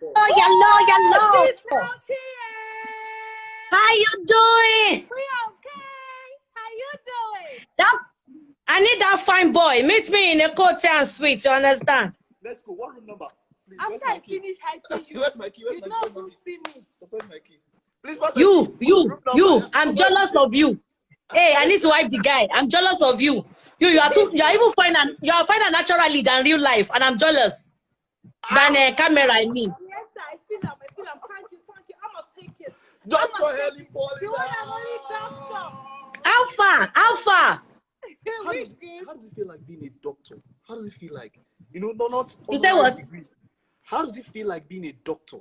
Hello. She's out here. How you doing? We okay? How you doing? I need that fine boy. Meet me in a cocktail and suite. You understand? Let's go. What room number? Please, After I finish hyping you, where's my key? you not going to see me. Where's my key? Please, where's my key? You. I'm jealous of you. Hey, I need to wipe the guy. I'm jealous of you. You are even fine and you are finer naturally than real life, and I'm jealous than a camera. I mean. Yes, I feel I'm. Thank you. I'm gonna take it. Dr. Helen The one and only doctor. How far? How does it feel like being a doctor? How does it feel like, not You say what? Degree. How does it feel like being a doctor?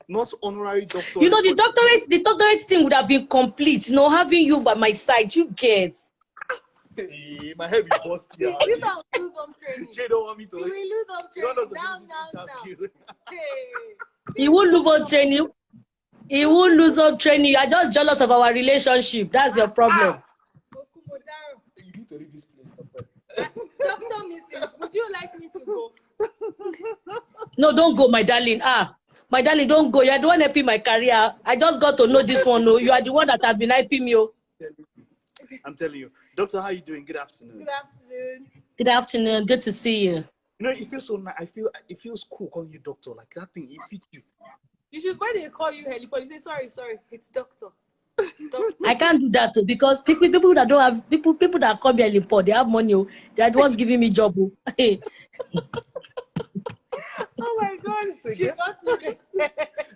Not honorary doctor. You know, the doctorate thing would have been complete, having you by my side. You get. Hey, my head is busted. This will lose some training. She don't want me to. We will lose some training. Down. Hey. He won't lose on training. He won't lose on training. You are just jealous of our relationship. That's your problem. You need to leave this place. Dr. Mrs., would you like me to go? No, don't go, my darling. My darling, don't go. You are the one helping my career. I just got to know this one. No, you are the one that has been helping me. I'm telling you. Doctor, how are you doing? Good afternoon. Good afternoon. Good afternoon. Good to see you. It feels so nice. It feels cool calling you doctor. Like that thing, it fits you. You should, when they call you Helen, you say, sorry, it's doctor. I can't do that too, because people that don't have people that call me Helen, they have money. They are the ones giving me job. Oh my God, she got me.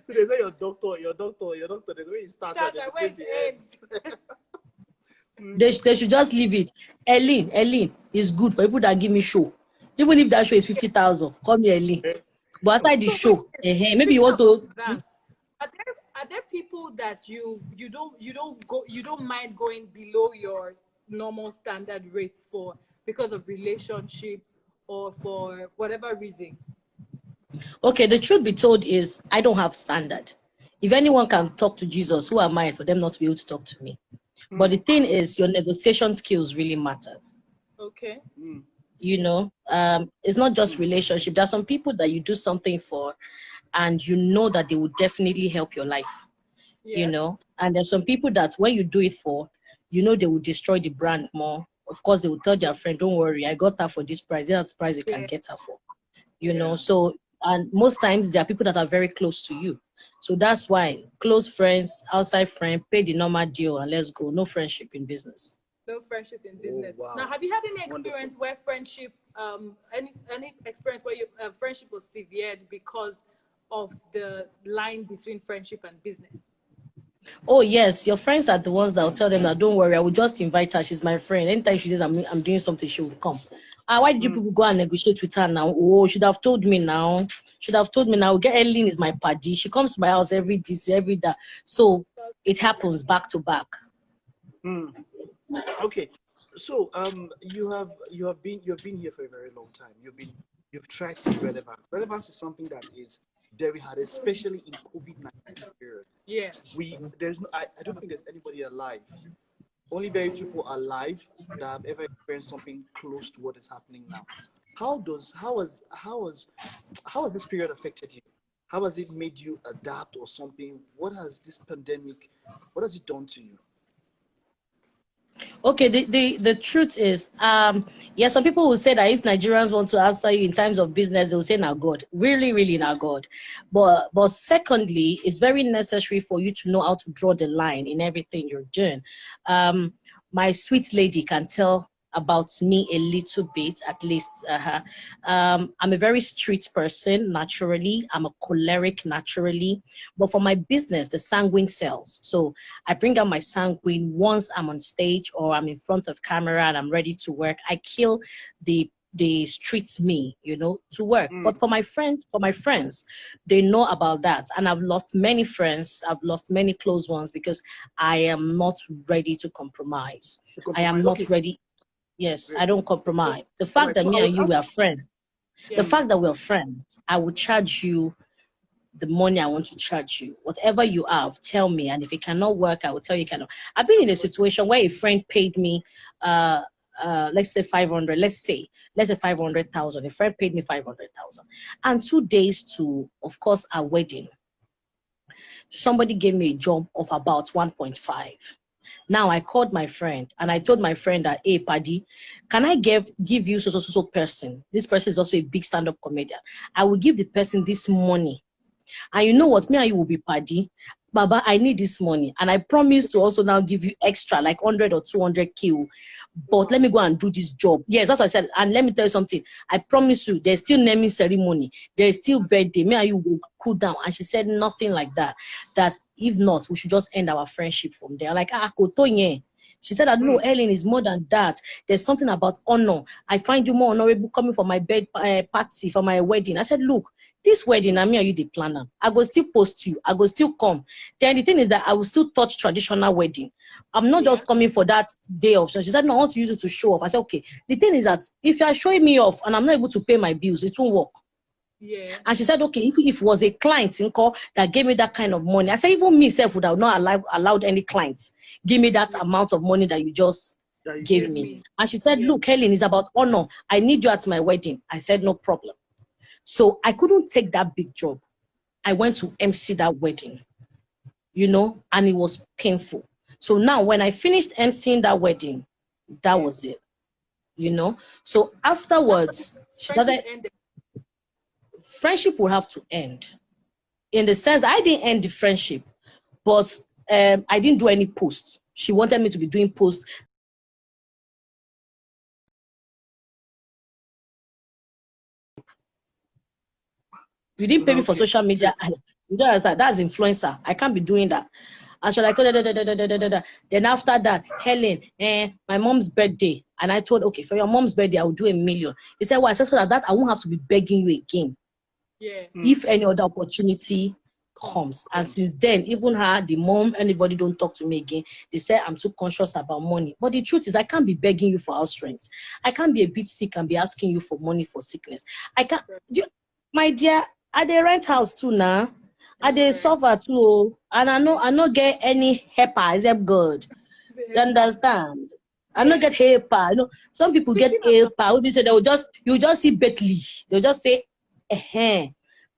So they say your doctor. The way you start, where it ends. They should just leave it. Helen is good for people that give me show. Even if that show is 50,000, call me Helen. But aside the show, maybe you want to. Are there people that you don't mind going below your normal standard rates for because of relationship or for whatever reason? Okay, the truth be told is I don't have standard. If anyone can talk to Jesus, who am I for them not to be able to talk to me? But the thing is, your negotiation skills really matters. Okay. It's not just relationship. There are some people that you do something for, and you know that they will definitely help your life. Yeah. And there's some people that when you do it for, they will destroy the brand more. Of course, they will tell their friend, "Don't worry, I got her for this price. That's the price you can get her for." So, and most times there are people that are very close to you. So that's why close friends, outside friend, pay the normal deal and let's go. No friendship in business. No friendship in business. Oh, wow. Now, have you had any experience where friendship, any experience where your friendship was severed because of the line between friendship and business? Oh yes, your friends are the ones that will tell them that don't worry, I will just invite her. She's my friend. Anytime she says I'm doing something, she will come. Why did you people go and negotiate with her now? Oh, should have told me now. Get Helen is my paddy. She comes to my house every day. So it happens back to back. Okay, so you have been here for a very long time. You've tried to be relevant. Relevance is something that is very hard, especially in COVID-19 period. Yes. I don't think there's anybody alive. Only very few people alive that have ever experienced something close to what is happening now. How has this period affected you? How has it made you adapt or something? What has this pandemic, what has it done to you? Okay, the truth is, some people will say that if Nigerians want to answer you in times of business, they will say, "Now God, really now God." But secondly, it's very necessary for you to know how to draw the line in everything you're doing. My sweet lady can tell about me a little bit, at least. I'm a very street person naturally. I'm a choleric naturally, but for my business, the sanguine sells. So I bring out my sanguine once I'm on stage or I'm in front of camera and I'm ready to work. I kill the streets me, to work. But for my friends, they know about that. And I've lost many friends. I've lost many close ones because I am not ready to compromise. I am not ready. Yes, I don't compromise. The fact that me and you were friends, the fact that we're friends, I will charge you the money I want to charge you. Whatever you have, tell me. And if it cannot work, I will tell you cannot. I've been in a situation where a friend paid me let's say 500, let's say 500,000. A friend paid me 500,000, and 2 days to, of course, a wedding. Somebody gave me a job of about 1.5. Now I called my friend and I told my friend that, hey, Paddy, can I give you so person? This person is also a big stand-up comedian. I will give the person this money. And you know what? Me and you will be Paddy. Baba, I need this money. And I promise to also now give you extra, like 100 or 200K. But let me go and do this job. Yes, that's what I said. And let me tell you something. I promise you, there's still naming ceremony. There's still birthday. Me and you will cool down. And she said nothing like that. That if not, we should just end our friendship from there. Like, Kotonye. She said, I know, Helen, is more than that. There's something about honor. I find you more honorable coming for my party, for my wedding. I said, look, this wedding, I mean, are you the planner? I will still post you. I will still come. Then the thing is that I will still touch traditional wedding. I'm not just coming for that day off. So she said, no, I want to use it to show off. I said, okay. The thing is that if you are showing me off and I'm not able to pay my bills, it won't work. Yeah. And she said, okay, if it was a client in call that gave me that kind of money, I said, even myself would have not allowed any clients give me that amount of money that you just gave me. And she said, look, Helen, it's about honor. I need you at my wedding. I said, no problem. So I couldn't take that big job. I went to MC that wedding, and it was painful. So now when I finished MCing that wedding, that was it, So afterwards, she started. Friendship will have to end, in the sense that I didn't end the friendship, but I didn't do any posts. She wanted me to be doing posts. You didn't pay me for social media. You don't understand. That's influencer. I can't be doing that. And she's like, Then after that, Helen, my mom's birthday. And I told, okay, for your mom's birthday, I will do 1 million. He said, well, I said, so that I won't have to be begging you again. Yeah. If any other opportunity comes. And since then, even her, the mom, anybody don't talk to me again. They say I'm too conscious about money. But the truth is, I can't be begging you for house rent. I can't be a bit sick and be asking you for money for sickness. I can't. My dear, I dey rent house too now. I dey suffer too. And I no get any helper except God. You understand? I don't get helper. Some people get helper. We say you just see Bentley. They'll just say,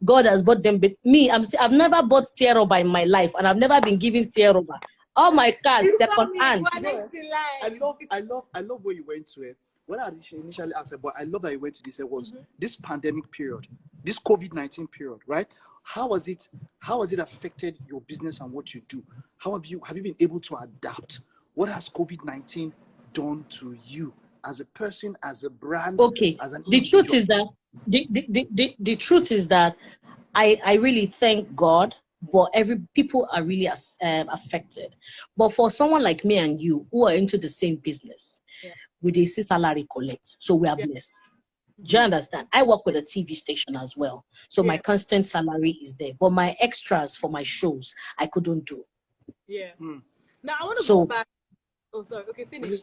God has bought them. But me, I've never bought tear rubber in my life, and I've never been given tear rubber. All my cars second hand. I love where you went to it. When I initially asked about, I love that you went to this. It was this pandemic period, this COVID-19 period, right? How has it affected your business and what you do? How have you been able to adapt? What has COVID-19 done to you as a person, as a brand? Okay. As an the truth is that the truth is that I really thank God, but people are really affected. But for someone like me and you who are into the same business, we dey see salary collect, so we are blessed. Do you understand? I work with a TV station as well, so my constant salary is there. But my extras for my shows, I couldn't do. Yeah. Now I want to go back. Oh, sorry. Okay, finish.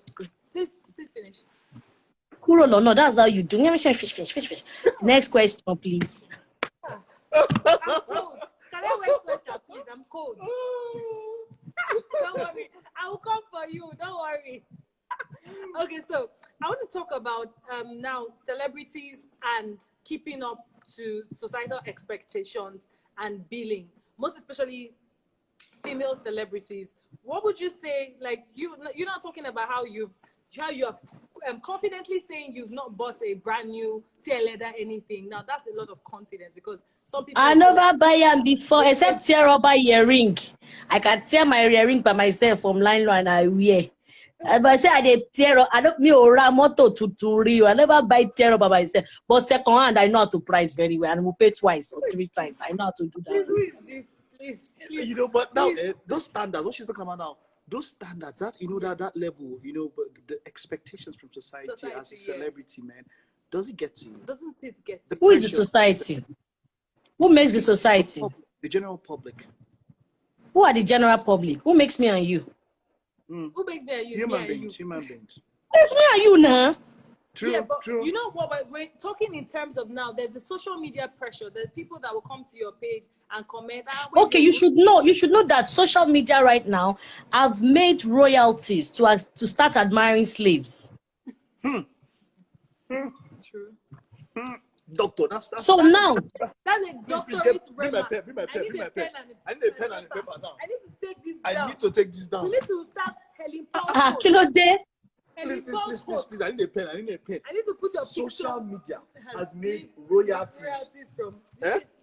Please finish. Kurolo, no, that's how you do. Let me say fish. Next question, please. I'm cold. Can I wear sweater, please? I'm cold. Don't worry. I will come for you. Don't worry. Okay, so I want to talk about now celebrities and keeping up to societal expectations and billing, most especially female celebrities. What would you say? Like you're not talking about how you're confidently saying you've not bought a brand new tear leather anything. Now that's a lot of confidence, because some people I never buy them before, except tear rubber earring. I can tear my earring by myself from line and I wear. But I say I dey tear up. I don't me ora moto to Rio. I never buy tear up by myself. But second hand, I know how to price very well, and we'll pay twice or 3 times. I know how to do that. Please. But now those standards, what she's talking about now, those standards, that that level, but the expectations from society as a celebrity, man, does it get to you? Doesn't it get to you? Who is the society? Who makes the society? The general public. Who are the general public? Who makes me and you? Who makes me and you? Human beings. It's me and you now. True. You know what? We're talking in terms of now. There's a social media pressure. There's people that will come to your page and comment. Okay, you should know that social media right now have made royalties to start admiring slaves. True. Doctor, that's So now, That's a doctorate bring my grammar. pen, bring my pen, bring my pen. I need a pen and a paper now. I need to take this I down. need to take this down. We need to start Helen Paul. Kilo Day. Please, I need a pen. I need to put your picture. Social media has made royalties from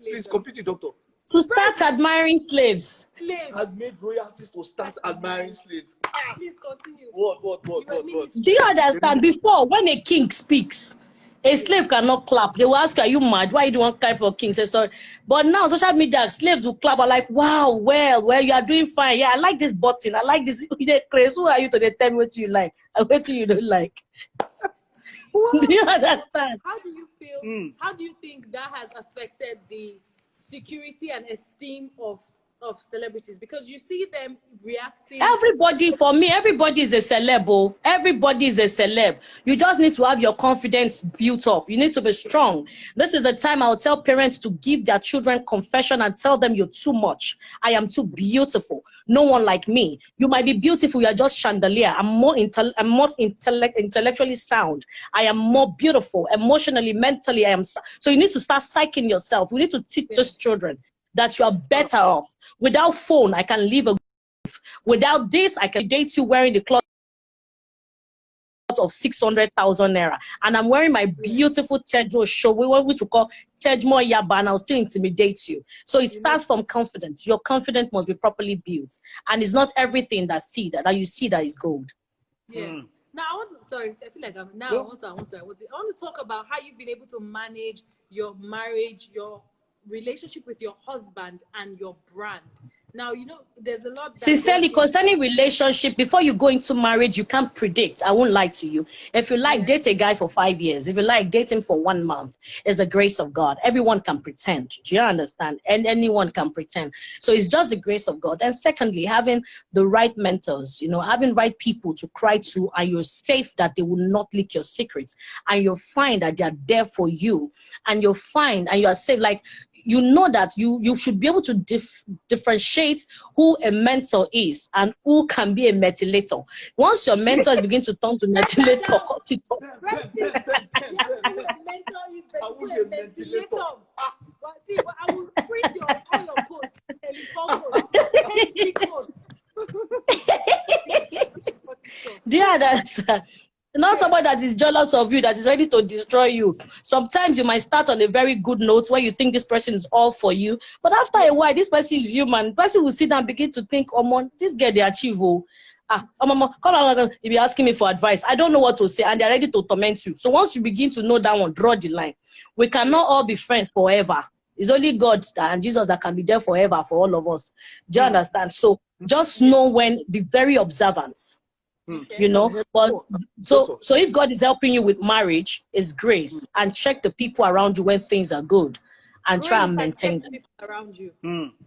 Please complete it, doctor. To start admiring slaves. Has made royalties to start admiring slaves. Please continue. What? Do you understand? Before, when a king speaks, a slave cannot clap. They will ask you, are you mad? Why do you want to clap for king? Say sorry. But now, social media, slaves will clap. Are like, wow, well, you are doing fine. Yeah, I like this button. I like this. Who are you to tell me what you like and what you don't like? Do you understand? How do you feel? How do you think that has affected the security and esteem of celebrities? Because you see them reacting. Everybody, for me, everybody is a celeb. Oh. Everybody is a celeb. You just need to have your confidence built up. You need to be strong. This is the time I'll tell parents to give their children confession and tell them you're too much. I am too beautiful. No one like me. You might be beautiful. You are just chandelier. I'm more intellectually sound. I am more beautiful. Emotionally, mentally, I am. So you need to start psyching yourself. We need to teach those children that you are better off. Without phone, I can live a life. Without this, I can date you wearing the cloth of 600,000 naira. And I'm wearing my beautiful Tejo show. We want to call Tejmo Yaba, and I'll still intimidate you. So it starts from confidence. Your confidence must be properly built. And it's not everything that you see that is gold. Yeah. Now I want to, I feel like I want to talk about how you've been able to manage your marriage, your relationship with your husband and your brand. Now, you know, there's a lot. Sincerely, concerning relationship, before you go into marriage, you can't predict. I won't lie to you. If you like, date a guy for 5 years. If you like, date him for 1 month. It's the grace of God. Everyone can pretend. Do you understand? And anyone can pretend. So it's just the grace of God. And secondly, having the right mentors, you know, having right people to cry to, and you're safe that they will not leak your secrets. And you'll find that they're there for you. And you'll find, and you are safe. Like, you know that you should be able to differentiate who a mentor is and who can be a metilator. Once your mentors begin to turn to metilator, I will print all your quotes. Do you understand? Not somebody that is jealous of you, that is ready to destroy you. Sometimes you might start on a very good note where you think this person is all for you. But after a while, this person is human. The person will sit down and begin to think, oh, this girl, they achieve. Come on, you'll be asking me for advice. I don't know what to say, and they're ready to torment you. So once you begin to know that one, draw the line. We cannot all be friends forever. It's only God and Jesus that can be there forever for all of us. Do you understand? So just know when, be very observant. You know, but so if God is helping you with marriage, it's grace, and check the people around you when things are good, and try and maintain them. People around you.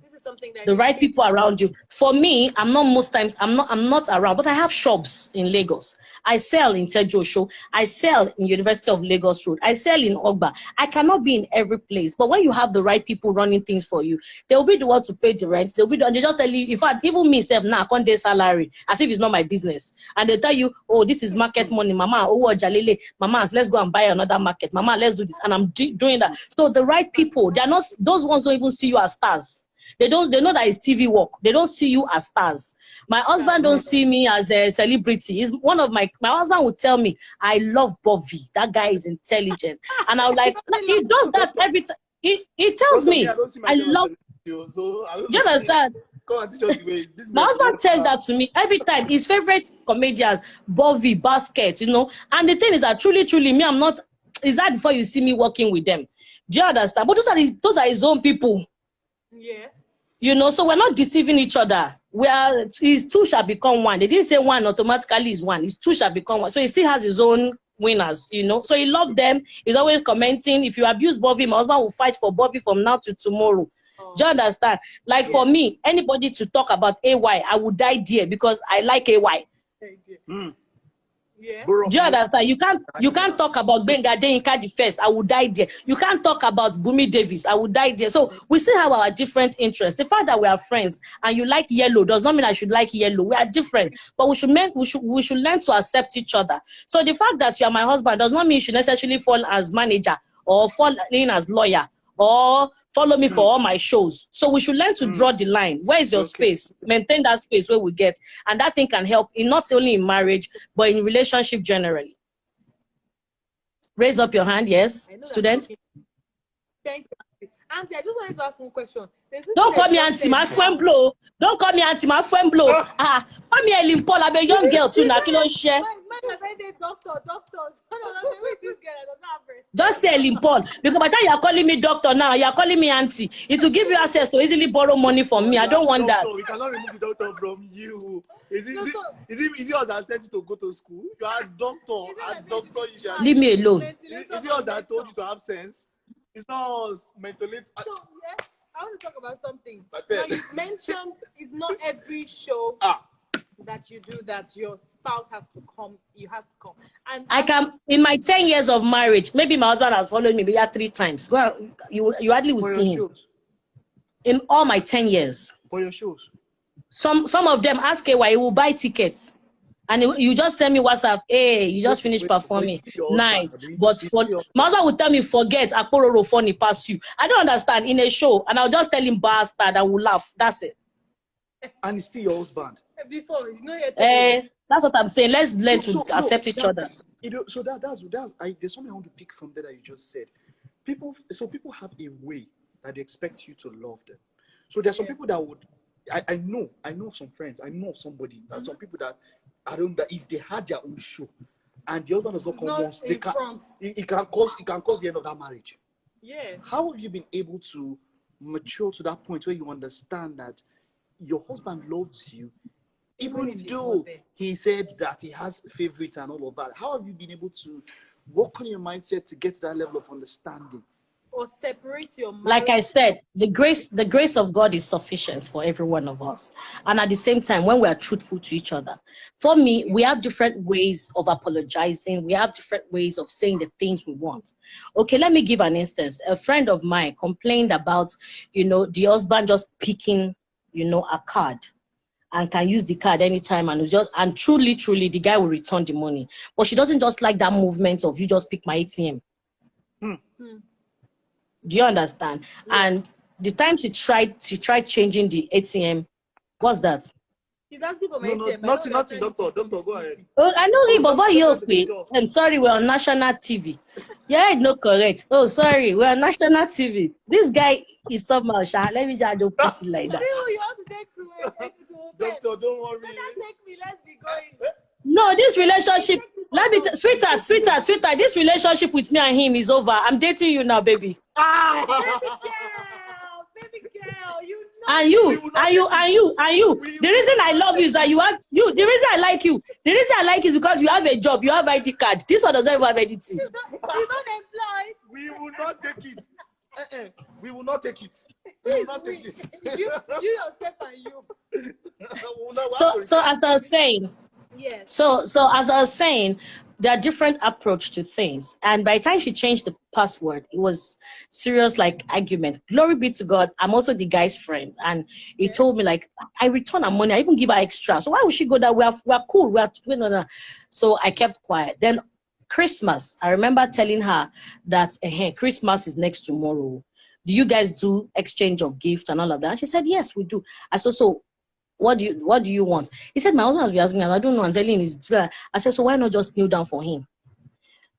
This is something that the right people around you. For me, I'm not around, but I have shops in Lagos. I sell in Tejo Show. I sell in University of Lagos Road. I sell in Ogba. I cannot be in every place. But when you have the right people running things for you, they'll be the one to pay the rent. They just tell you, in fact, even me, now I can't get salary as if it's not my business. And they tell you, oh, this is market money, mama. Oh, Jalele, mama, let's go and buy another market. Mama, let's do this. And I'm doing that. So the right people, they're not, those ones don't even see you as stars. They know that it's TV work. They don't see you as stars. My husband don't see me as a celebrity. He's one of my husband would tell me, I love Bobby. That guy is intelligent. And I was like, he does that every time. He tells me, I love. Do you understand? My husband says that to me every time. His favorite comedians, Bobby, Basket, you know. And the thing is that truly, me, I'm not. Is that before you see me working with them? Do you understand? But those are his own people. Yeah. You know, so we're not deceiving each other. His two shall become one. They didn't say one automatically is one. His two shall become one. So he still has his own winners, you know. So he loves them. He's always commenting. If you abuse Bobby, my husband will fight for Bobby from now to tomorrow. Do you understand? Like for me, anybody to talk about AY, I would die there because I like AY. Yeah. Borough of Do you Lagos. understand? You can't talk about Benga Deyinka the first. I will die there. You can't talk about Bumi Davis. I will die there. So we still have our different interests. The fact that we are friends and you like yellow does not mean I should like yellow. We are different, but we should learn to accept each other. So the fact that you are my husband does not mean you should necessarily fall as manager or fall in as lawyer or follow me for all my shows. So we should learn to draw the line. Where is your space? Maintain that space where we get. And that thing can help in not only in marriage, but in relationship generally. Raise up your hand, yes, student. Thank you. Auntie, I just wanted to ask one question. Don't call me auntie, my friend blow. Don't call me auntie, my friend blow. Call me Helen Paul. I'm a young girl too. Now, kilo share. Doctors. Just say Helen Paul. Because by the time you are calling me doctor now, you are calling me auntie. It will give you access to easily borrow money from me. I don't want that. We cannot remove the doctor from you. Is it us that sent you to go to school? You are a doctor. Leave me alone. Is it us that told you to have sense? It's not us. Mentally. So, yeah, I want to talk about something. Now, you mentioned it's not every show that you do that your spouse has to come. You have to come. And I can, in my 10 years of marriage, maybe my husband has followed me maybe 3 times. Well, you hardly will see him. In all my 10 years. For your shows. Some of them ask why he will buy tickets. And you just send me WhatsApp, hey, you just finished performing. Nice. But my husband will tell me, forget, Apororo funny pass you. I don't understand in a show. And I'll just tell him bastard and we'll laugh. That's it. And it's still your husband. Before, you know you're that's what I'm saying. Let's learn to accept each other. So that's there's something I want to pick from that you just said. People have a way that they expect you to love them. So there's some people that would, I know some friends, I know somebody, some people that that if they had their own show and the husband does not come once, it can cause the end of that marriage. Yeah. How have you been able to mature to that point where you understand that your husband loves you, even though he said that he has favorites and all of that? How have you been able to work on your mindset to get to that level of understanding? Or separate your mind? Like I said, the grace of God is sufficient for every one of us. And at the same time, when we are truthful to each other, for me, we have different ways of apologizing. We have different ways of saying the things we want. Okay, let me give an instance. A friend of mine complained about, the husband just picking, a card and can use the card anytime and truly, the guy will return the money. But she doesn't just like that movement of you just pick my ATM. Do you understand? Yeah. And the time she tried changing the ATM, what's that? He's asking for my ATM. Nothing, doctor, go ahead. Oh, I know him, but you okay? I'm sorry, we're on national TV. Yeah, no correct. Oh, sorry, we're on national TV. This guy is somehow shy. Let me just don't put it like that. You have to take to doctor, don't worry. Take me, let's be going. No, this relationship, sweetheart, this relationship with me and him is over. I'm dating you now, baby. Baby girl, you know. And you. The reason I love you is that the reason I like you is because you have a job, you have ID card. This one doesn't even have anything. He's not employed. We will not take it. We will not take it. We will not take it. You yourself and you. So as I was saying, yes. So as I was saying, there are different approach to things. And by the time she changed the password, it was serious argument. Glory be to God. I'm also the guy's friend. And he told me I return her money. I even give her extra. So why would she go that? We're cool. So I kept quiet. Then Christmas, I remember telling her that Christmas is next tomorrow. Do you guys do exchange of gifts and all of that? And she said, yes, we do. I said, so what do you want? He said, my husband has been asking me, and I don't know. And telling his, I said, so why not just kneel down for him?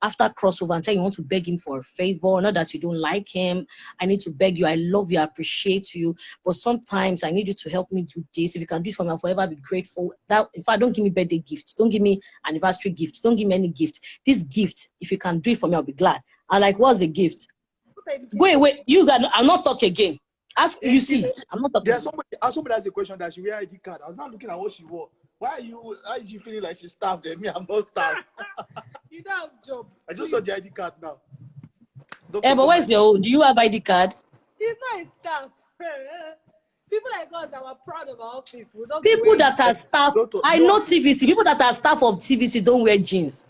After crossover and tell you want to beg him for a favor, not that you don't like him. I need to beg you. I love you. I appreciate you. But sometimes I need you to help me do this. If you can do it for me, I'll forever be grateful. That in fact, don't give me birthday gifts. Don't give me anniversary gifts. Don't give me any gift. This gift, if you can do it for me, I'll be glad. I'm what's the gift? Go away. I'll not talk again. Ask you see. I'm not talking. There's somebody has a question that she wear ID card. I was not looking at what she wore. Why is she feeling like she's starved and me? I'm not starved. You don't have a job. I just saw the ID card now. But where's your own? Do you have ID card? He's not a staff. People like us that were proud of our office. We don't People wear that are staff, Doctor, I no, know TVC, people that are staff of TVC don't wear jeans.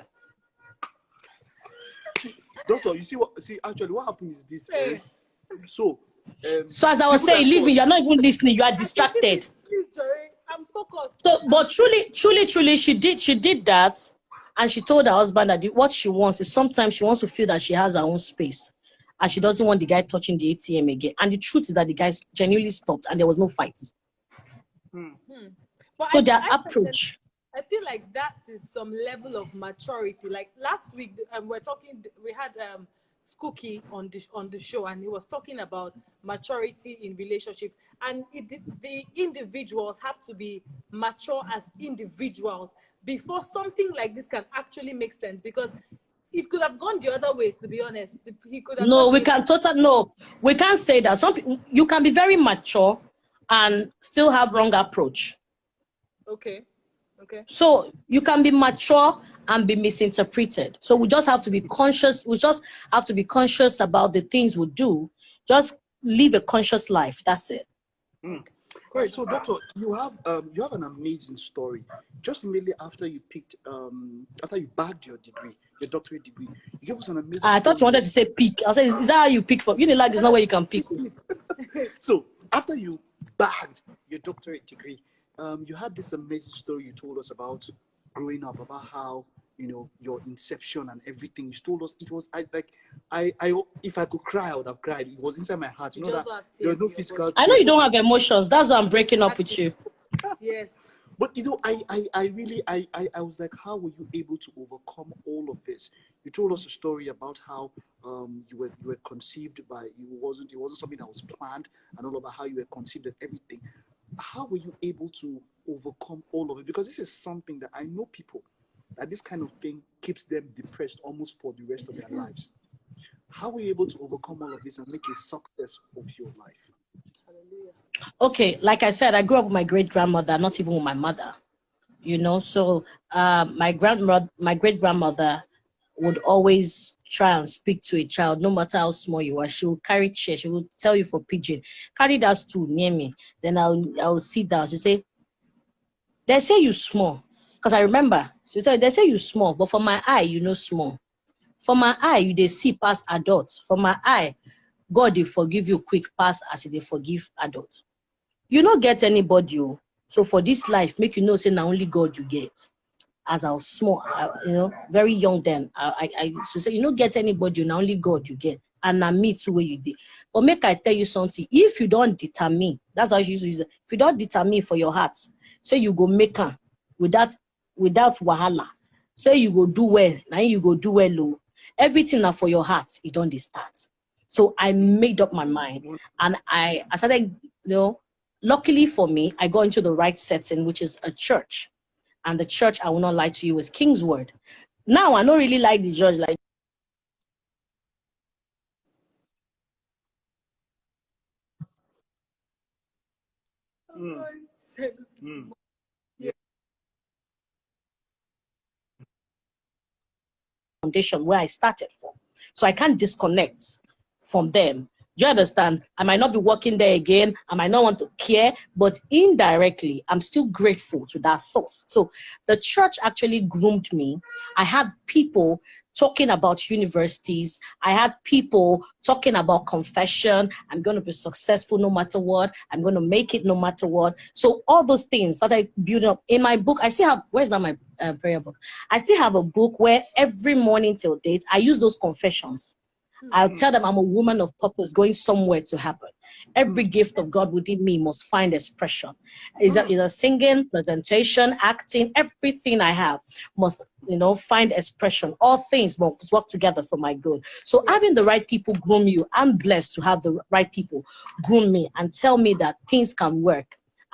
doctor, you see what? See, actually, what happened is this. Hey. So, So as I was people saying, like leave me, us, you're not even listening, you are I can distracted. finish, please, Jory. I'm focused. So, but truly, she did that, and she told her husband that what she wants is sometimes she wants to feel that she has her own space, and she doesn't want the guy touching the ATM again. And the truth is that the guy genuinely stopped, and there was no fight. But So their approach. I feel like that is some level of maturity. Like last week, we had Skookie on the show, and he was talking about maturity in relationships, and the individuals have to be mature as individuals before something like this can actually make sense, because it could have gone the other way, to be honest. He could have No, we can't say that. Some people, you can be very mature and still have wrong approach. Okay. So you can be mature and be misinterpreted. So we just have to be conscious. We just have to be conscious about the things we do. Just live a conscious life. That's it. Great. So, doctor, you have an amazing story. Just immediately after you bagged your degree, your doctorate degree, you gave us an amazing. I thought you wanted to say pick. I said, is that how you pick from? Unilag is not where you can pick. So, after you bagged your doctorate degree, you had this amazing story you told us about growing up, about how, you know, your inception and everything. You told us it was if I could cry, I would have cried. It was inside my heart. You know that there was no physical. I know you don't have emotions. That's why I'm breaking up with you. Yes. But you know, I really was like, how were you able to overcome all of this? You told us a story about how you were conceived by it wasn't something that was planned, and all about how you were conceived and everything. How were you able to overcome all of it? Because this is something that I know people that this kind of thing keeps them depressed almost for the rest of their lives. How were you able to overcome all of this and make a success of your life? Hallelujah. Okay, like I said, I grew up with my great-grandmother, not even with my mother. You know, so my great grandmother would always try and speak to a child, no matter how small you are. She will carry chair. She will tell you for pidgin, carry that stool near me. Then I'll sit down. She say, they say you small, because I remember she said they say you small, but for my eye you know small. For my eye you they see past adults. For my eye, God they forgive you quick pass as they forgive adults. You don't get anybody. So for this life, make you know say now only God you get. As I was small, very young then, I used to say, you don't get anybody, now only God you get. And now me too where you did. But make I tell you something, if you don't determine, that's how you used to use it. If you don't determine for your heart, say you go make her without wahala. Say you go do well, now you go do well low. Everything now for your heart, it don't start. So I made up my mind, and I started, luckily for me, I got into the right setting, which is a church. And the church, I will not lie to you, is King's Word. Now, I don't really like the church. Like, foundation where I started from. So I can't disconnect from them. Do you understand? I might not be working there again. I might not want to care, but indirectly, I'm still grateful to that source. So the church actually groomed me. I had people talking about universities. I had people talking about confession. I'm going to be successful no matter what. I'm going to make it no matter what. So all those things that I built up in my book, I still have, where's that my prayer book? I still have a book where every morning till date, I use those confessions. I'll tell them I'm a woman of purpose going somewhere to happen. Every gift of God within me must find expression. Is a singing, presentation, acting, everything I have must, find expression. All things must work together for my good. So having the right people groom you, I'm blessed to have the right people groom me and tell me that things can work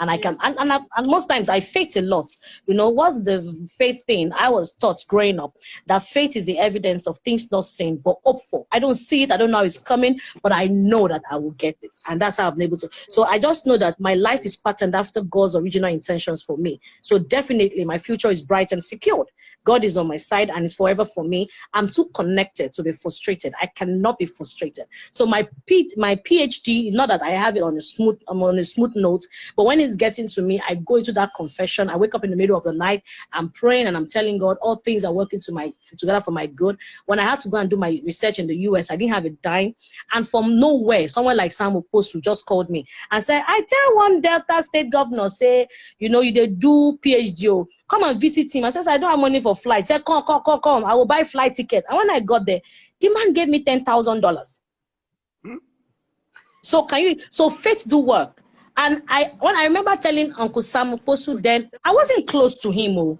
And I can, and most times I faith a lot. You know, what's the faith thing? I was taught growing up that faith is the evidence of things not seen, but hope for. I don't see it, I don't know how it's coming, but I know that I will get this. And that's how I've been able to. So I just know that my life is patterned after God's original intentions for me. So definitely my future is bright and secured. God is on my side and is forever for me. I'm too connected to be frustrated. I cannot be frustrated. So my PhD, not that I have it on a smooth note, but when it's getting to me, I go into that confession. I wake up in the middle of the night, I'm praying and I'm telling God all things are working together for my good. When I had to go and do my research in the US, I didn't have a dime. And from nowhere, someone like Sam Oposu just called me and said, I tell one Delta State governor, say, you know, they do PhD. Come and visit him. I said, I don't have money for flight. Say, come. I will buy flight ticket. And when I got there, the man gave me $10,000. So faith do work. And when I remember telling Uncle Sam Oposu then, I wasn't close to him. Oh.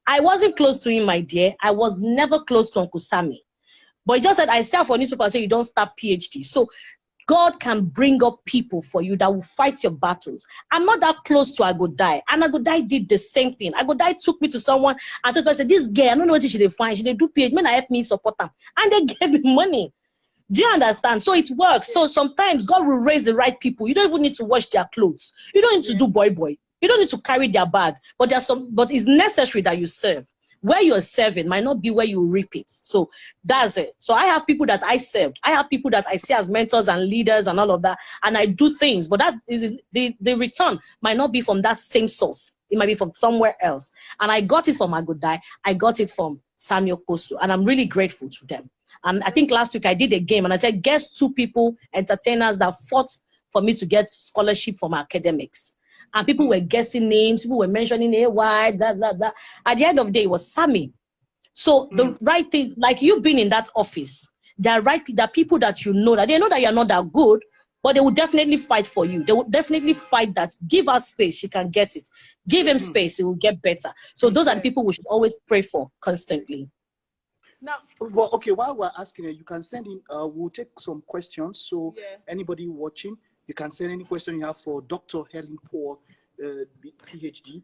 I wasn't close to him, my dear. I was never close to Uncle Sammy. But he just said, I sell for newspaper and say you don't start PhD. So God can bring up people for you that will fight your battles. I'm not that close to Agodai. And Agodai did the same thing. Agodai took me to someone and told me, I said, this girl, I don't know what she did find. She did do PhD. Man, I help me support them. And they gave me money. Do you understand? So it works. So sometimes God will raise the right people. You don't even need to wash their clothes. You don't need to do boy. You don't need to carry their bag. But it's necessary that you serve. Where you're serving might not be where you reap it. So that's it. So I have people that I served. I have people that I see as mentors and leaders and all of that. And I do things. But that is the return might not be from that same source. It might be from somewhere else. And I got it from Agodai. I got it from Samuel Kosu. And I'm really grateful to them. And I think last week I did a game and I said, guess 2 people, entertainers that fought for me to get scholarship from academics. And people were guessing names, people were mentioning AY, that. At the end of the day, it was Sammy. So the right thing, like you being in that office, there are people that you know that they know that you're not that good, but they will definitely fight for you. They will definitely fight that. Give her space, she can get it. Give him space, it will get better. So those are the people we should always pray for constantly. Now, well, okay, while we're asking you, you can send in, we'll take some questions. So anybody watching, you can send any question you have for Dr. Helen Paul, PhD.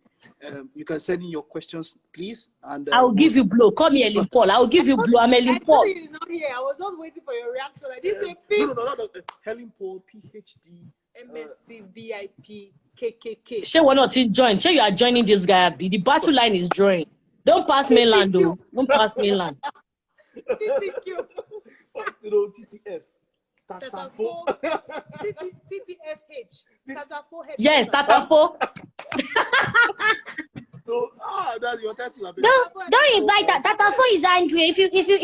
You can send in your questions, please. And I'll give you blow. Call me Helen Paul. I'll give you blow. I'm Helen Paul. I not here. I was just waiting for your reaction. I didn't say P. No. Helen Paul, PhD. MSc, VIP, KKK. She will not join. She you are joining this guy. The battle line is drawing. Don't pass mainland, though. Don't pass mainland. TTQ. TTF. TTFH. Yes, Tatafo. So, that's your title. Don't invite that. Tatafo is angry. If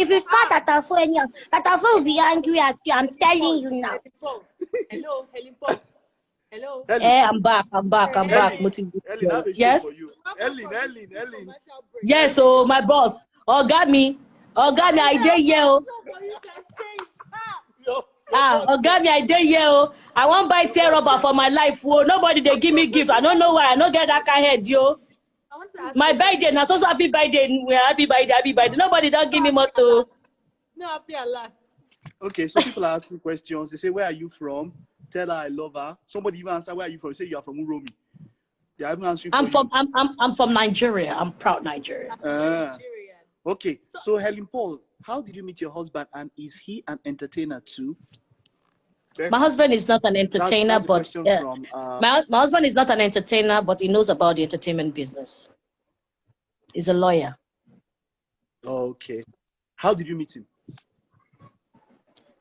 you call Tatafo anyhow, Tatafo will be angry at you. I'm telling you now. Hello, Helen Paul. Hello. Hey, I'm back. Ellen, yes. Ellen. Yes, so my boss. Oh, got me, I dare you. Oh, got me, I dare you. I won't buy tear rubber for my life. Oh, nobody they give me gift. I don't know why. I don't get that kind of head, yo. My birthday, now so happy birthday. Happy birthday. Nobody don't give me motto. No, happy a lot. Okay, so people are asking questions. They say, where are you from? Tell her I love her. Somebody even answer, where are you from? Say you are from Uromi. They are even answering. I'm from Nigeria. I'm proud Nigerian. Okay, so Helen Paul, how did you meet your husband, and is he an entertainer too? My husband is not an entertainer, but my husband is not an entertainer, but he knows about the entertainment business. He's a lawyer. Okay, how did you meet him?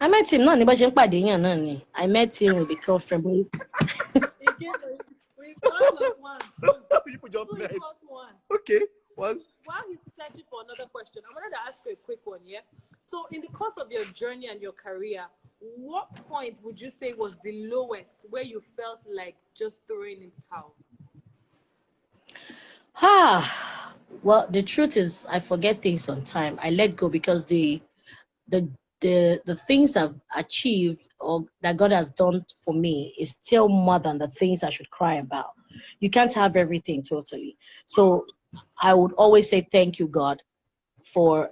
I met him. I met him with the girlfriend. We People just met. Okay. While he's searching for another question, I wanted to ask you a quick one, yeah? So in the course of your journey and your career, what point would you say was the lowest where you felt like just throwing in the towel? Well, the truth is I forget things on time. I let go because the things I've achieved or that God has done for me is still more than the things I should cry about. You can't have everything totally. So I would always say thank you, God, for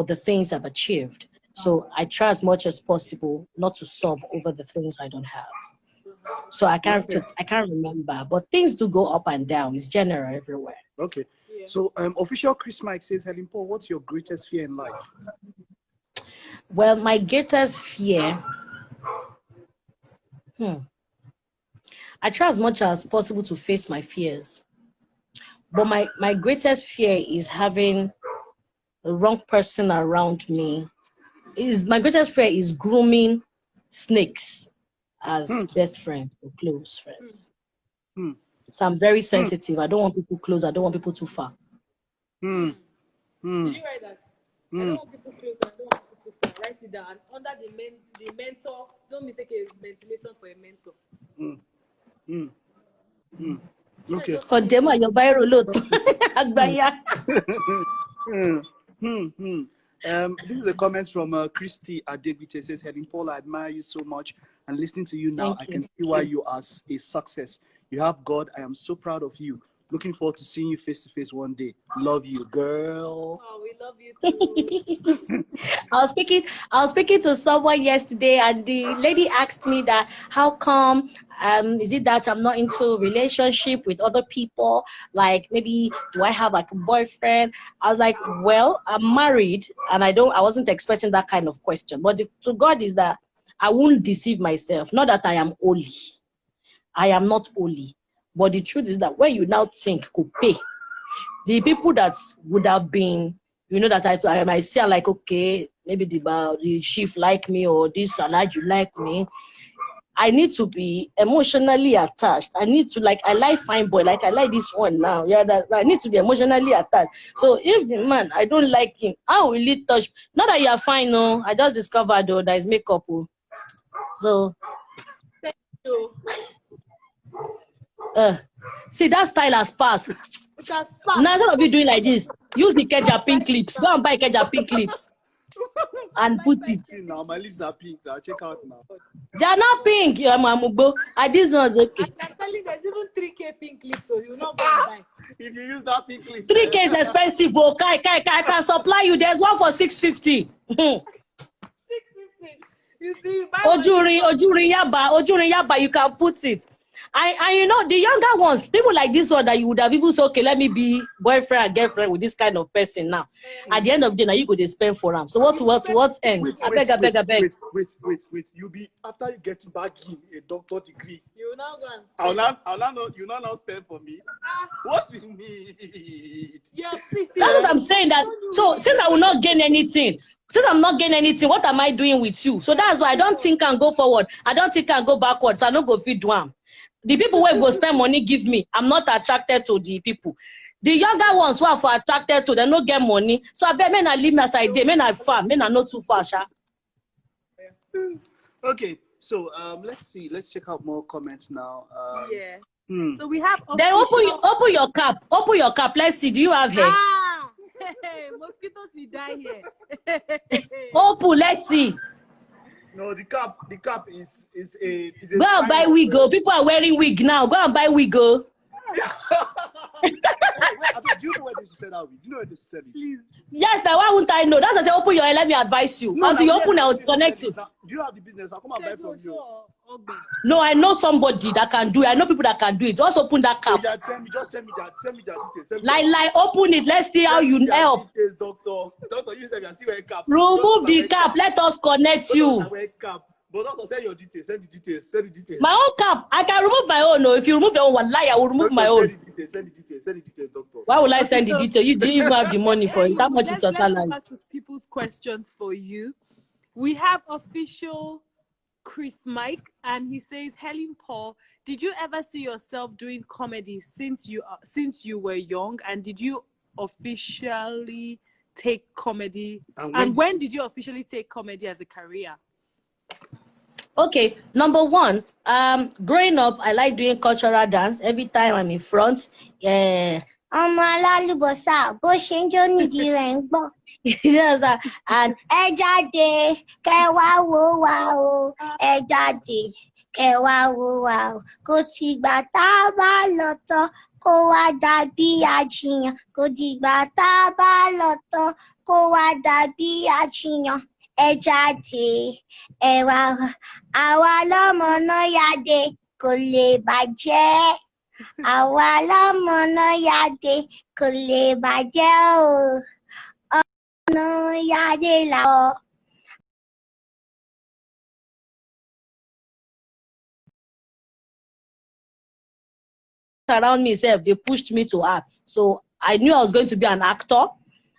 the things I've achieved. So I try as much as possible not to sob over the things I don't have. So I can't remember. But things do go up and down. It's general everywhere. Okay. Yeah. So official Chris Mike says, Helen Paul, what's your greatest fear in life? Well, my greatest fear, I try as much as possible to face my fears. But my greatest fear is having the wrong person around me. My greatest fear is grooming snakes as best friends or close friends. So I'm very sensitive. I don't want people close. I don't want people too far. Did you write that? I don't want people close. I don't want people too far. Write it down. And under the mentor, don't mistake a ventilator for a mentor. Okay. For them, your viral load. This is a comment from Christy Adegbite. Says, Helen Paul, I admire you so much, and listening to you now, I can see why you are a success. You have God. I am so proud of you. Looking forward to seeing you face to face one day. Love you, girl. Oh, we love you too. I was speaking to someone yesterday, and the lady asked me that how come is it that I'm not into relationship with other people? Like maybe do I have like a boyfriend? I was like, well, I'm married, and I wasn't expecting that kind of question. But to God is that I won't deceive myself. Not that I am holy. I am not holy. But the truth is that when you now think could pay, the people that would have been, that I might say like, okay, maybe the chief like me or this Alhaji like me, I need to be emotionally attached. I need to I like fine boy, like I like this one now. Yeah, that I need to be emotionally attached. So if the man, I don't like him, how will it touch? Not that you are fine, no. I just discovered though that is makeup. So Thank you. See, that style has passed. It has passed. Now instead of you doing like this, use the Keja pink clips. Go and buy Keja pink clips and put it. See now, my lips are pink. Now check out now. They are not pink, Mamubo. This one's okay. I'm telling there's even 3K pink clips, so you're not going to buy. If you use that pink clip, 3K is expensive. I can supply you. There's one for 650. 650. You see, Ojuri Yaba, you can put it. And the younger ones, people like this one that you would have even said, okay, let me be boyfriend and girlfriend with this kind of person now. At the end of the day, now you go to spend for them. So what's end? I beg. Wait. You be after you get back in a doctor degree. You now go and you now spend for me. What's in need? Yeah, that's what I'm saying. That so since I will not gain anything. Since I'm not getting anything, what am I doing with you? So that's why I don't think I can go forward. I don't think I can go backwards. So I don't go feed one. The people who go spend money give me. I'm not attracted to the people. The younger ones who are attracted to, they don't get money. So I bet men I leave me as I did. Men I farm. Men are not too far. Okay, so let's see. Let's check out more comments now. Yeah. So we have. Then open your cap. Open your cap. Let's see. Do you have hair? Hey, mosquitoes will die here. Open. Let's see. No, the cap is a. Go and buy wig. People are wearing wig now. Go and buy wig. Do you know where this is said out? Do you know where this is said? Please. Yes, now why won't I know? That's why I say open your eye. Let me advise you. Until you open, I will connect you. Do you have the business? I'll come and buy from you. No, I know somebody that can do it. I know people that can do it. Just open that cap. Just send me that details. Like, open it. Let's see how you help. Doctor, you said you see where cap. Remove the cap. Let us connect you. But doctor, send your details. Send the details. My own cap. I can remove my own. No, if you remove your own, one lie, I will remove my own. Send the details, doctor. Why would I send the details? You didn't even have the money for it. How much is your salary? Let's start with people's questions for you. We have official Chris Mike, and he says, Helen Paul, did you ever see yourself doing comedy since you were young, and did you officially take comedy? And when did you officially take comedy as a career? Okay, number one, growing up, I like doing cultural dance. Every time I'm in front, yes, and ejade kewa wo wa o ejade kewa wo wa o kò tìgbà tá bá lọ tán kó wá dàbí àjiyàn kò dìgbà tá bá lọ tán kó wá dàbí àjiyàn ejade ewa àwa lọ́mọ náà yade kò lè bàjẹ́. Àwa lọ́mọ yáde kò lè bàjẹ́ o. Ọ̀nà yáde làwọ̀. Around me, they pushed me to act. So I knew I was going to be an actor.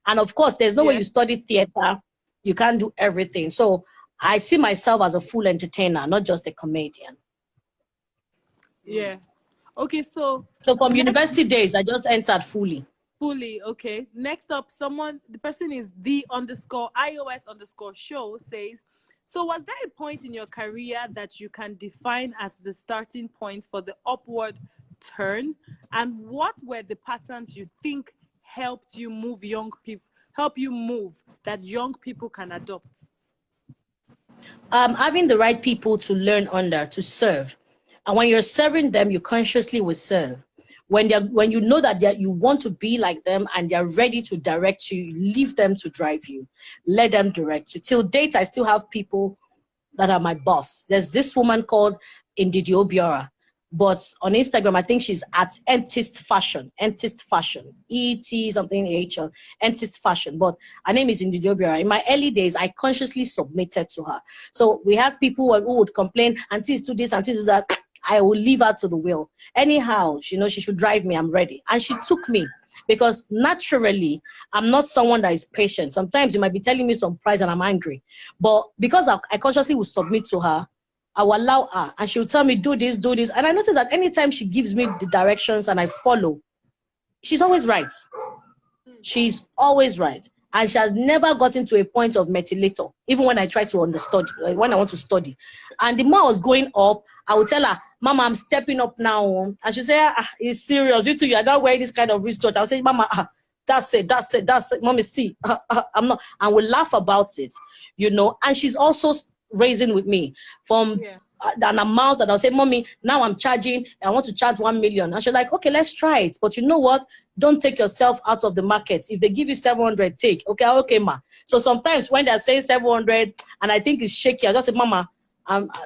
And of course, there's no way you study theater, you can't do everything. So I see myself as a full entertainer, not just a comedian. Yeah. Okay, so from university days, I just entered fully. Okay. Next up, the person is _ios_show says, so was there a point in your career that you can define as the starting point for the upward turn? And what were the patterns you think helped you move that young people can adopt? Having the right people to learn under, to serve. And when you're serving them, you consciously will serve. When you know that you want to be like them and they're ready to direct you, leave them to drive you. Let them direct you. Till date, I still have people that are my boss. There's this woman called Ndidi Obiora, but on Instagram, I think she's at Entist Fashion, E-T something H, Entist Fashion. But her name is Ndidi Obiora. In my early days, I consciously submitted to her. So we had people who would complain, Auntie, do this, Auntie, do that. I will leave her to the will. Anyhow, she should drive me. I'm ready. And she took me because naturally, I'm not someone that is patient. Sometimes you might be telling me some price and I'm angry. But because I consciously will submit to her, I will allow her and she'll tell me, do this, do this. And I notice that anytime she gives me the directions and I follow, she's always right. She's always right. And she has never gotten to a point of metilator, even when I try to understand, when I want to study. And the more I was going up, I would tell her, Mama, I'm stepping up now. And she'll say, it's serious. You two, you are not wearing this kind of wristwatch. I'll say, Mama, that's it. Mommy, see, I'm not. And we'll laugh about it, And she's also raising with me from an amount that I'll say, Mommy, now I'm charging, I want to charge 1 million. And she's like, okay, let's try it. But you know what? Don't take yourself out of the market. If they give you 700, take. Okay, ma. So sometimes when they're saying 700 and I think it's shaky, I just say, Mama,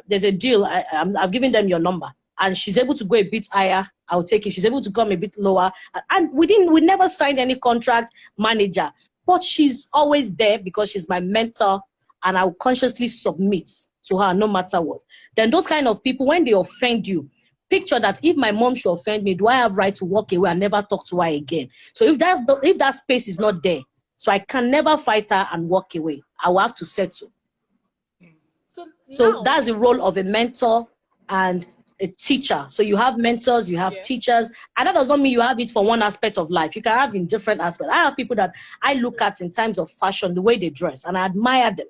there's a deal. I've given them your number. And she's able to go a bit higher, I'll take it. She's able to come a bit lower. And we never signed any contract manager. But she's always there because she's my mentor. And I will consciously submit to her no matter what. Then those kind of people, when they offend you, picture that if my mom should offend me, do I have right to walk away and never talk to her again? So if that space is not there, so I can never fight her and walk away. I will have to settle. So that's the role of a mentor and a teacher. So you have mentors, you have teachers, and that does not mean you have it for one aspect of life. You can have in different aspects. I have people that I look at in terms of fashion, the way they dress, and I admire them.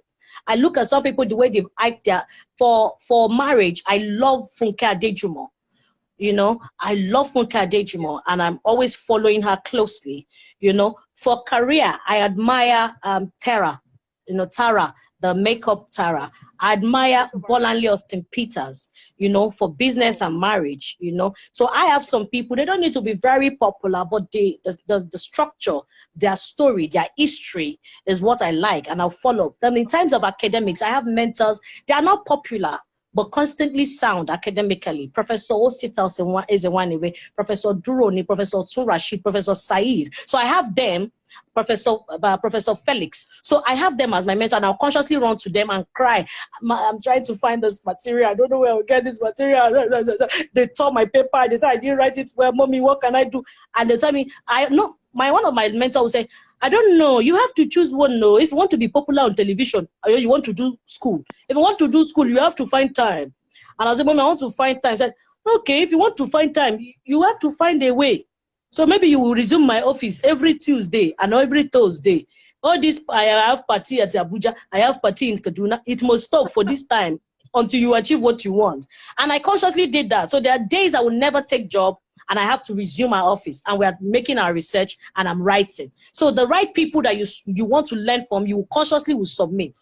I look at some people, the way they've hyped for marriage. I love Funke Adejumo. I love Funke Adejumo, and I'm always following her closely. For career, I admire Tara, Tara, the makeup Tara. I admire Bolanle Austin Peters, for business and marriage, So I have some people, they don't need to be very popular, but the structure, their story, their history is what I like, and I'll follow them. In terms of academics, I have mentors. They are not popular, but constantly sound academically. Professor Osita is a one away, Professor Duroni, Professor Turashi, Professor Said. So I have them, Professor Felix. So I have them as my mentor, and I'll consciously run to them and cry. I'm trying to find this material. I don't know where I'll get this material. They tore my paper. They said I didn't write it well. Mommy, what can I do? And they tell me, one of my mentors will say, I don't know. You have to choose one. No, if you want to be popular on television, or you want to do school. If you want to do school, you have to find time. And I said, Mommy, I want to find time. I said, okay, if you want to find time, you have to find a way. So maybe you will resume my office every Tuesday and every Thursday. All this, I have party at Abuja, I have party in Kaduna. It must stop for this time until you achieve what you want. And I consciously did that. So there are days I will never take job, and I have to resume my office, and we are making our research, and I'm writing. So the right people that you want to learn from, you consciously will submit.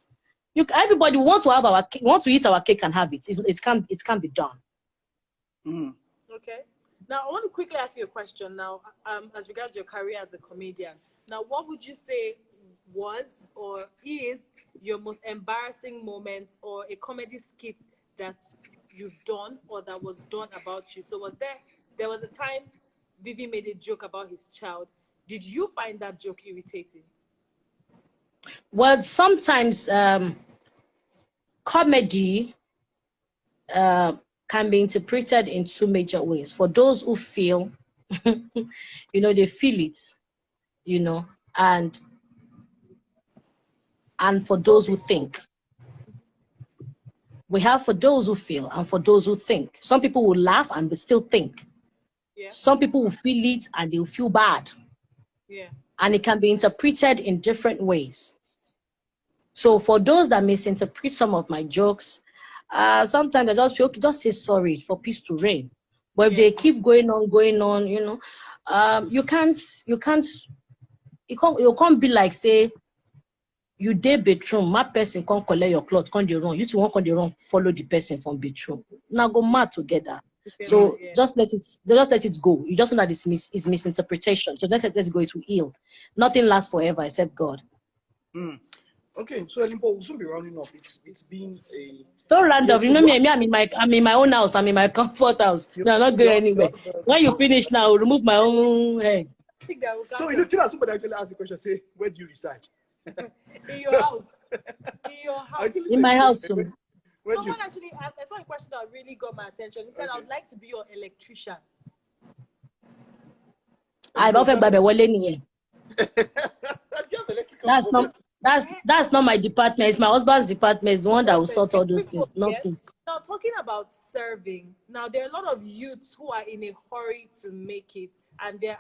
Everybody wants to eat our cake and have it. It can be done. Mm. Okay. Now I want to quickly ask you a question. Now, as regards your career as a comedian. Now, what would you say was or is your most embarrassing moment or a comedy skit that you've done or that was done about you? So there was a time Vivi made a joke about his child. Did you find that joke irritating? Well, sometimes comedy can be interpreted in two major ways. For those who feel, they feel it, and for those who think. We have for those who feel and for those who think. Some people will laugh and they still think. Yeah. Some people will feel it and they'll feel bad. Yeah. And it can be interpreted in different ways. So for those that misinterpret some of my jokes, sometimes I just feel, okay, just say sorry for peace to reign. But if they keep going on, you can't be like, say, you dey bedroom, my person can't collect your clothes, can't they run? You two won't run, follow the person from bedroom. Now go mad together. So just let it go. You just know that it's misinterpretation. So let it go, it will heal. Nothing lasts forever except God. Okay, so Helen, we'll soon be rounding up. It's been a don't round up. You know me, I'm in my own house, I'm in my comfort house. I'm not going anywhere. When you finish now, I'll remove my own head. So you know, somebody actually asked the question, say, where do you reside? In your house. In your house. In my house. Someone actually asked, I saw a question that really got my attention. He said, I would like to be your electrician. That's not my department. It's my husband's department. It's the one that will sort all those things. Nothing. Now, talking about serving, now there are a lot of youths who are in a hurry to make it, and their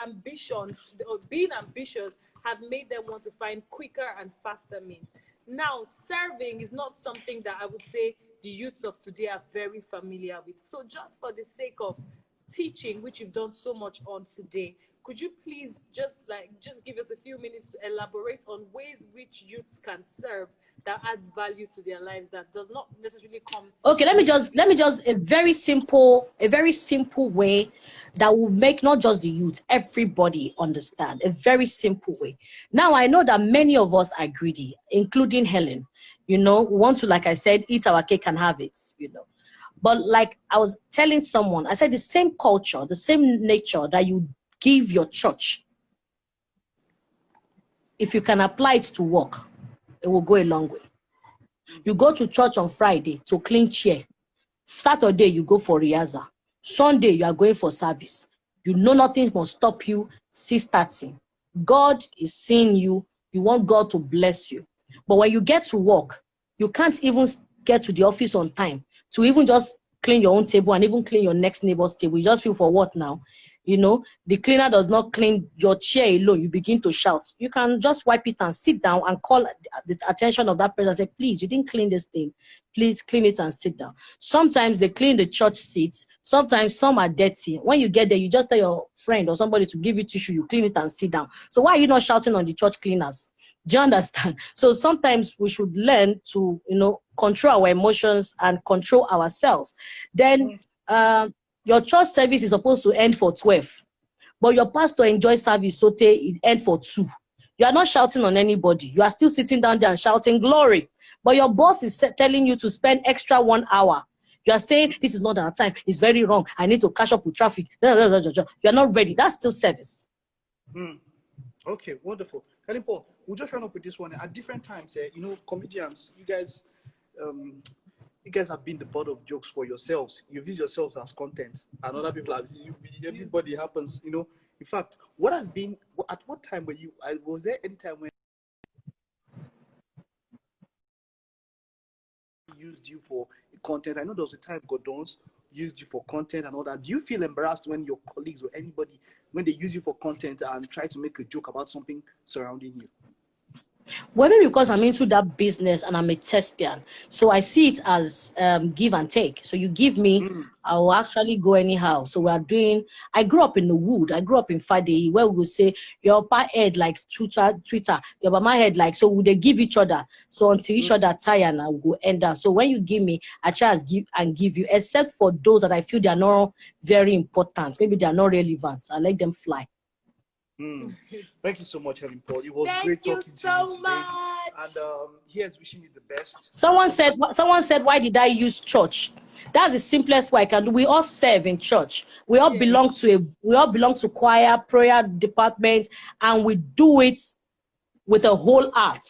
ambitions, or being ambitious, have made them want to find quicker and faster means. Now, serving is not something that I would say the youths of today are very familiar with. So just for the sake of teaching, which you've done so much on today, could you please just give us a few minutes to elaborate on ways which youths can serve that adds value to their lives, that does not necessarily come? Okay, let me just a very simple way that will make not just the youth, everybody understand. A very simple way. Now I know that many of us are greedy, including Helen. We want to, like I said, eat our cake and have it, But like I was telling someone, I said the same culture, the same nature that you give your church, if you can apply it to work, it will go a long way. You go to church on Friday to clean chair. Saturday, you go for rehearsal. Sunday, you are going for service. Nothing must stop you 6:30. God is seeing you. You want God to bless you. But when you get to work, you can't even get to the office on time to even just clean your own table and even clean your next neighbor's table. You just feel for what now? The cleaner does not clean your chair alone. You begin to shout. You can just wipe it and sit down and call the attention of that person and say, please, you didn't clean this thing. Please clean it and sit down. Sometimes they clean the church seats. Sometimes some are dirty. When you get there, you just tell your friend or somebody to give you tissue. You clean it and sit down. So why are you not shouting on the church cleaners? Do you understand? So sometimes we should learn to, control our emotions and control ourselves. Then, your church service is supposed to end for 12, but your pastor enjoys service so it ends for 2. You are not shouting on anybody. You are still sitting down there and shouting glory, but your boss is telling you to spend extra 1 hour. You are saying this is not our time. It's very wrong. I need to catch up with traffic. You are not ready. That's still service. Okay, wonderful. Helen Paul, we'll just run up with this one. At different times, comedians, you guys have been the butt of jokes for yourselves. You've used yourselves as content, and other people have. Everybody happens, In fact, at what time were you? Was there any time when used you for content? I know there was a time Godons used you for content and all that. Do you feel embarrassed when your colleagues or anybody, when they use you for content and try to make a joke about something surrounding you? Well, maybe because I'm into that business and I'm a thespian, so I see it as give and take. So you give me, I will actually go anyhow. So I grew up in the wood. I grew up in Fade, where we would say your upper head like Twitter, your mama head like, so would they give each other? So until each other tire and I will go end up. So when you give me, I try to give you, except for those that I feel they are not very important. Maybe they are not relevant. I let them fly. Thank you so much, Helen Paul. It was great talking to you today. and here's wishing you the best. Someone said, why did I use church? That's the simplest way I can do. We all serve in church. We all belong to choir, prayer departments, and we do it with a whole heart.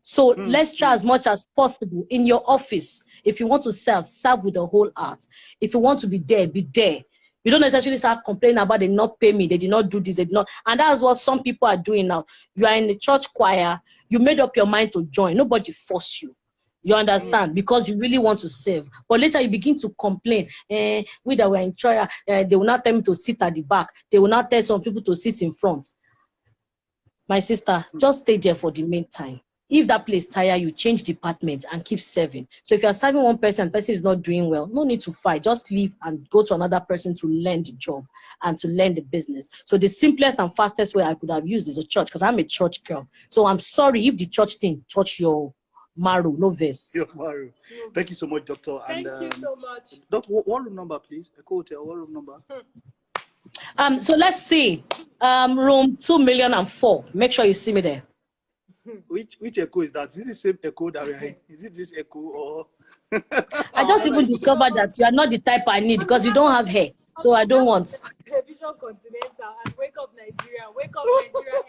So let's try as much as possible in your office. If you want to serve with a whole heart. If you want to be there, be there. You don't necessarily start complaining about they not pay me, they did not do this, they did not. And that's what some people are doing now. You are in the church choir, you made up your mind to join. Nobody forced you. You understand? Because you really want to serve. But later you begin to complain. We that were in choir, they will not tell me to sit at the back. They will not tell some people to sit in front. My sister, just stay there for the meantime. If that place tire you, change department and keep serving. So if you're serving one person and the person is not doing well, no need to fight. Just leave and go to another person to learn the job and to learn the business. So the simplest and fastest way I could have used is a church, because I'm a church girl. So I'm sorry if the church thing touch your marrow, no verse. Your marrow. Thank you so much, Doctor. Thank you so much. Doctor, what room number, please? Echo Hotel, what room number? So let's see. Room 2,000,004. Make sure you see me there. Which echo is that? Is it the same echo that we are in? Is it this echo or? I just even discovered that you are not the type I need because you don't have hair. So I don't want. Television Continental and Wake Up Nigeria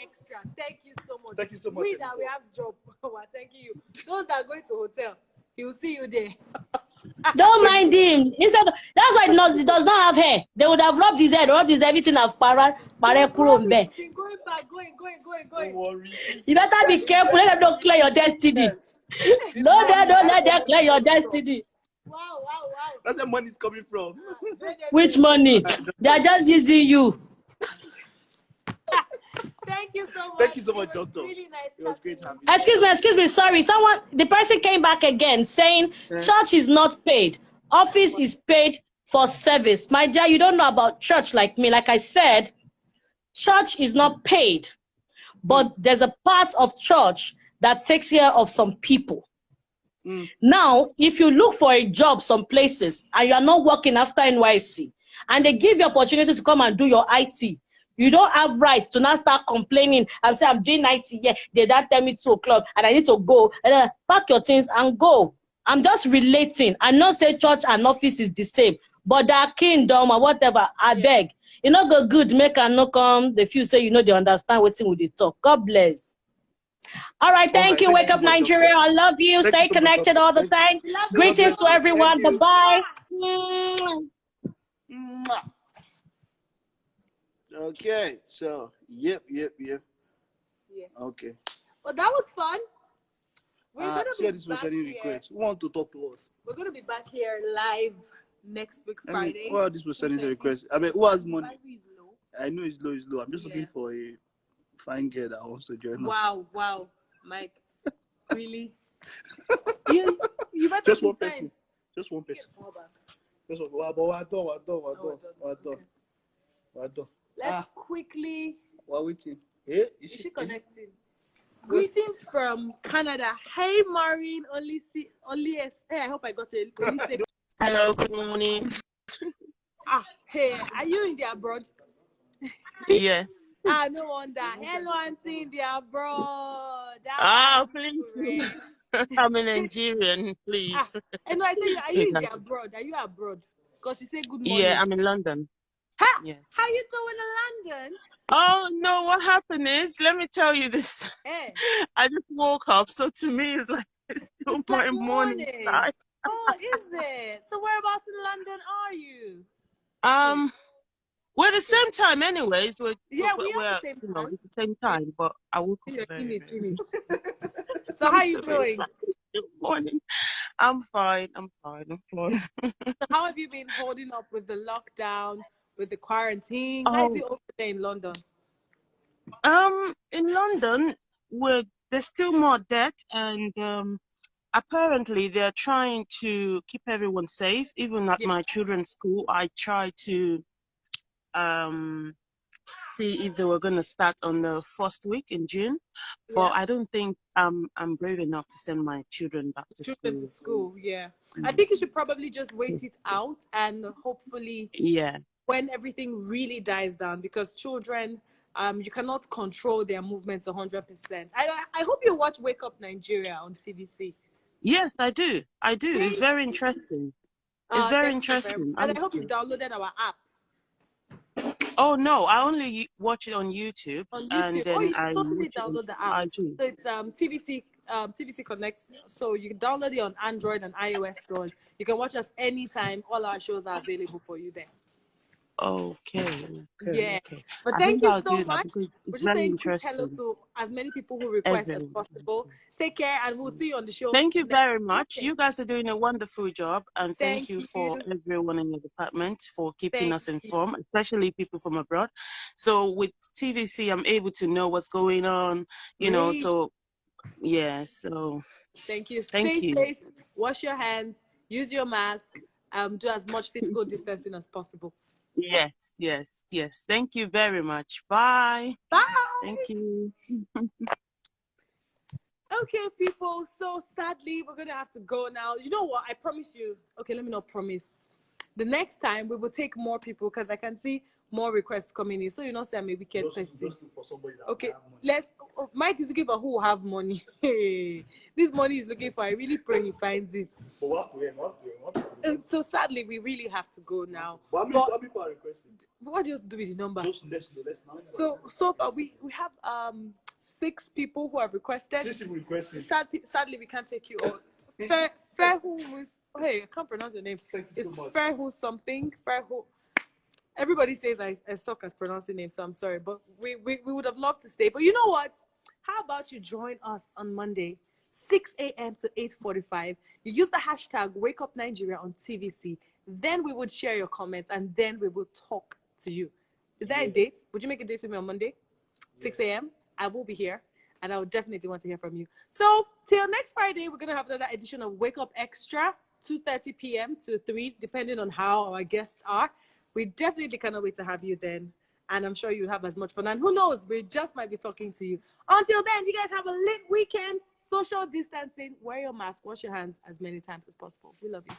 Extra. Thank you so much. Thank you so much. We that we have job. Thank you. Those that are going to hotel, he will see you there. Don't mind him. Instead, that's why he does not have hair. They would have rubbed his head, everything of para Going back, going. Don't worry. You better be careful. Let them don't clear your destiny. No, don't let them clear your destiny. Wow. That's where money is coming from. Which money? They are just using you. Thank you so much. Thank you so much, Doctor. Really nice. It was great having you. Excuse me. Sorry. The person came back again saying church is not paid. Office is paid for service. My dear, you don't know about church like me. Like I said, church is not paid. But there's a part of church that takes care of some people. Now, if you look for a job some places and you are not working after NYC and they give you opportunity to come and do your IT, you don't have right to now start complaining and say, I'm doing IT here. They don't tell me 2 o'clock and I need to go. And then pack your things and go. I'm just relating. I not say church and office is the same, but the kingdom or whatever, I beg. You know, go good, make and no come. The few say, they understand what's in with the talk. God bless. All right, thank you. Wake up, Nigeria. I love you. Stay connected all the time. Greetings to everyone. Bye-bye. Okay, so yep. Yeah. Okay. Well, that was fun. We're gonna be this was back any here. request. Who want to talk to us? We're gonna be back here live next week Friday. Well, this was sending a request. I mean, who has money? Is low. I know it's low. I'm just looking for a fine girl that wants to join us. Wow, Mike. Really? you better Just be one fine. person. Just one person. Hold on. Just one. We're done. Let's quickly. We're waiting. Hey, Is she connecting? Greetings from Canada. Hey, Maureen. Hey, I hope I got it. Hello, good morning. Hey, are you in the abroad? Yeah. No wonder. Hello, Auntie in the abroad. Please. I'm a Nigerian, please. And I think, are you in the abroad? Are you abroad? Because you say good morning. Yeah, I'm in London. Yes. How you doing in London? Oh, no, what happened is, let me tell you this. Hey. I just woke up, so to me, it's still It's my like morning time. Oh, is it? So whereabouts in London are you? We're the same time anyways. We're we are the same time. It's the same time, but I woke up very in it. So how are you doing? Good morning. I'm fine. So how have you been holding up with the lockdown, with the quarantine? How is it over there in London? In London, there's still more debt, and apparently they're trying to keep everyone safe. Even at my children's school, I tried to see if they were going to start on the first week in June, but I don't think I'm brave enough to send my children back to school. I think you should probably just wait it out and hopefully when everything really dies down, because children You cannot control their movements 100%. I hope you watch Wake Up Nigeria on TVC. Yes, I do. I do. It's very interesting. It's very Thank you very much. interesting. And I hope you Honestly. downloaded our app. Oh no, I only watch it on YouTube, On and YouTube. Oh, then you should I totally watch it on. download the app. I do. So it's TVC Connect. So you can download it on Android and iOS stores. You can watch us anytime. All our shows are available for you there. Okay. Yeah. Okay. But I thank think you I'll so do that much. because We're it's just very saying quick hello interesting. to as many people who request as Everyone. possible. Take care, and we'll see you on the show. Thank you next very much. Friday. You guys are doing a wonderful job, and thank Thank you for you. everyone in your department for keeping Thank us you. informed, especially people from abroad. So with TVC, I'm able to know what's going on, you know, Great. so yeah, so Thank you. thank Stay you. safe. Wash your hands. Use your mask. Do as much physical distancing as possible. Yes, yes, yes. Thank you very much. Bye. Bye. Thank you. Okay, people. So sadly, we're gonna have to go now. You know what? I promise you. Okay, let me not promise. The next time we will take more people because I can see more requests coming in. So you know, say I'm a wicked person. Okay, let's. Mike is looking for who will have money. This money is looking for. I really pray he finds it. So sadly, we really have to go now. But how many people are requesting? What do you have to do with the number? Just let's now. So far we have 6 people who have requested. 6 people requesting. Sadly, we can't take you all. Fair who is, hey, I can't pronounce your name. Thank you so It's much. Fair who something. Fair who. Everybody says I suck at pronouncing names, so I'm sorry, but we would have loved to stay. But you know what? How about you join us on Monday, 6 a.m. to 8:45. You use the hashtag Wake Up Nigeria on TVC. Then we would share your comments, and then we will talk to you. Is that a date? Would you make a date with me on Monday, 6 a.m.? I will be here, and I would definitely want to hear from you. So till next Friday, we're gonna have another edition of Wake Up Extra, 2:30 p.m. to 3, depending on how our guests are. We definitely cannot wait to have you then. And I'm sure you'll have as much fun. And who knows, we just might be talking to you. Until then, you guys have a lit weekend. Social distancing, wear your mask, wash your hands as many times as possible. We love you.